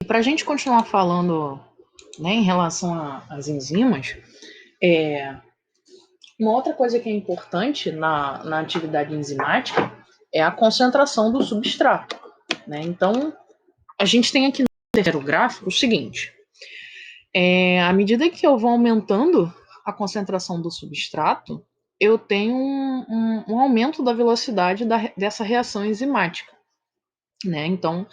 Para a gente continuar falando, né, em relação às enzimas, uma outra coisa que é importante na atividade enzimática é a concentração do substrato. Né? Então, a gente tem aqui no terceiro gráfico o seguinte: à medida que eu vou aumentando a concentração do substrato, eu tenho um aumento da velocidade dessa reação enzimática. Né? Então,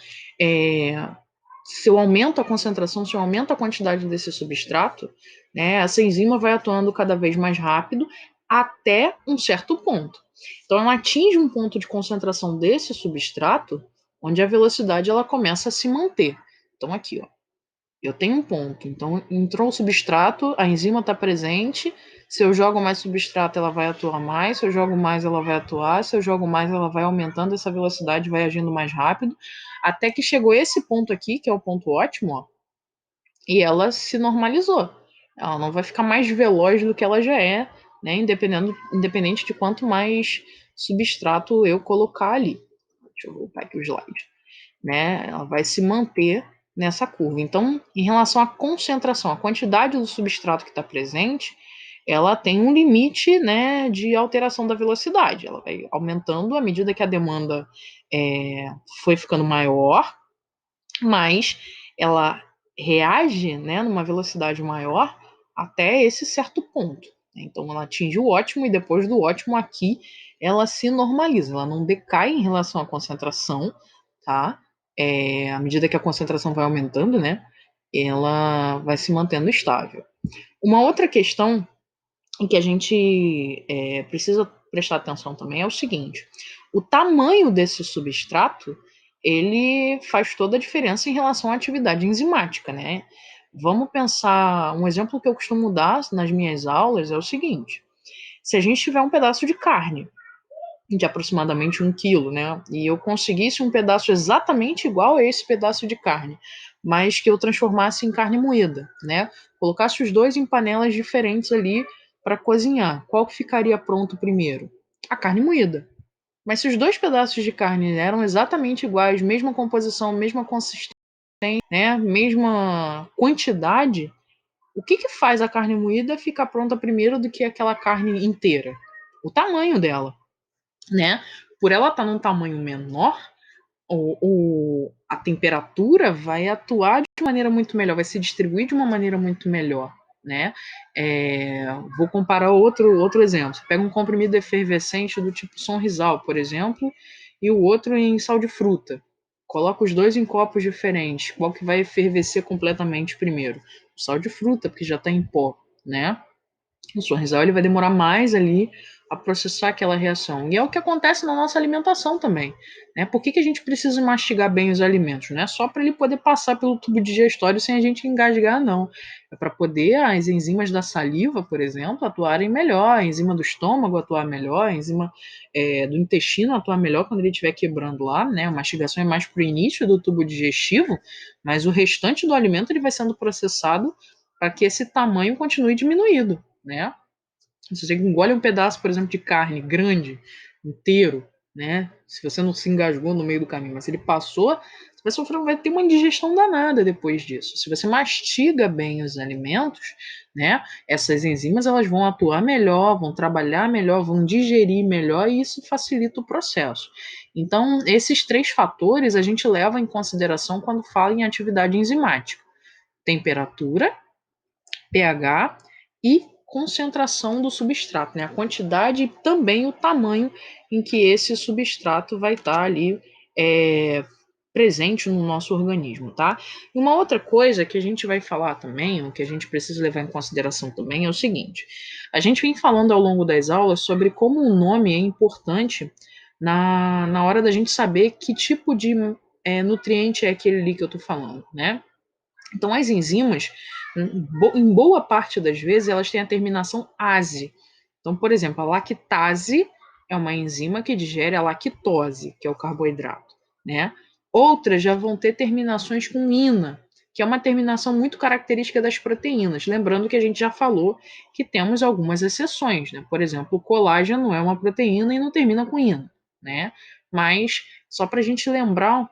se eu aumento a concentração, se eu aumento a quantidade desse substrato, né, essa enzima vai atuando cada vez mais rápido até um certo ponto. Então, ela atinge um ponto de concentração desse substrato, onde a velocidade ela começa a se manter. Então, aqui, ó, eu tenho um ponto. Então, entrou o substrato, a enzima está presente. Se eu jogo mais substrato, ela vai atuar mais. Se eu jogo mais, ela vai atuar. Se eu jogo mais, ela vai aumentando essa velocidade, vai agindo mais rápido. Até que chegou esse ponto aqui, que é o ponto ótimo, ó, e ela se normalizou. Ela não vai ficar mais veloz do que ela já é, né? Independente de quanto mais substrato eu colocar ali. Deixa eu voltar aqui o slide. Né? Ela vai se manter nessa curva. Então, em relação à concentração, a quantidade do substrato que está presente, ela tem um limite, né, de alteração da velocidade. Ela vai aumentando à medida que a demanda foi ficando maior, mas ela reage, né, numa velocidade maior até esse certo ponto. Então, ela atinge o ótimo e depois do ótimo aqui, ela se normaliza. Ela não decai em relação à concentração, tá? À medida que a concentração vai aumentando, né, ela vai se mantendo estável. Uma outra questão em que a gente precisa prestar atenção também é o seguinte: o tamanho desse substrato ele faz toda a diferença em relação à atividade enzimática, né? Vamos pensar, um exemplo que eu costumo dar nas minhas aulas é o seguinte: se a gente tiver um pedaço de carne de aproximadamente 1 quilo, né? E eu conseguisse um pedaço exatamente igual a esse pedaço de carne, mas que eu transformasse em carne moída, né? Colocasse os dois em panelas diferentes ali para cozinhar. Qual que ficaria pronto primeiro? A carne moída. Mas se os dois pedaços de carne eram exatamente iguais, mesma composição, mesma consistência, né? Mesma quantidade, o que que faz a carne moída ficar pronta primeiro do que aquela carne inteira? O tamanho dela, né? Por ela estar num tamanho menor, a temperatura vai atuar de maneira muito melhor, vai se distribuir de uma maneira muito melhor, né? Vou comparar outro exemplo. Você pega um comprimido efervescente do tipo Sonrisal, por exemplo, e o outro em sal de fruta. Coloca os dois em copos diferentes. Qual que vai efervescer completamente primeiro? O sal de fruta, porque já está em pó, né? O sorrisal ele vai demorar mais ali a processar aquela reação. E é o que acontece na nossa alimentação também. Né? Por que, que a gente precisa mastigar bem os alimentos? Não é só para ele poder passar pelo tubo digestório sem a gente engasgar, não. É para poder as enzimas da saliva, por exemplo, atuarem melhor, a enzima do estômago atuar melhor, a enzima do intestino atuar melhor quando ele estiver quebrando lá. Né? A mastigação é mais para o início do tubo digestivo, mas o restante do alimento ele vai sendo processado para que esse tamanho continue diminuído. Né? Se você engole um pedaço, por exemplo, de carne grande, inteiro, né? Se você não se engasgou no meio do caminho, mas se ele passou, você vai sofrer, vai ter uma indigestão danada depois disso. Se você mastiga bem os alimentos, né? Essas enzimas elas vão atuar melhor, vão trabalhar melhor, vão digerir melhor e isso facilita o processo. Então, esses três fatores a gente leva em consideração quando fala em atividade enzimática: temperatura, pH e concentração do substrato, né? A quantidade e também o tamanho em que esse substrato vai estar ali presente no nosso organismo, tá? E uma outra coisa que a gente vai falar também, o que a gente precisa levar em consideração também é o seguinte: a gente vem falando ao longo das aulas sobre como o nome é importante na hora da gente saber que tipo de nutriente é aquele ali que eu tô falando, né? Então, as enzimas, em boa parte das vezes, elas têm a terminação ase. Então, por exemplo, a lactase é uma enzima que digere a lactose, que é o carboidrato, né? Outras já vão ter terminações com ina, que é uma terminação muito característica das proteínas. Lembrando que a gente já falou que temos algumas exceções, né? Por exemplo, o colágeno é uma proteína e não termina com ina, né? Mas só para a gente lembrar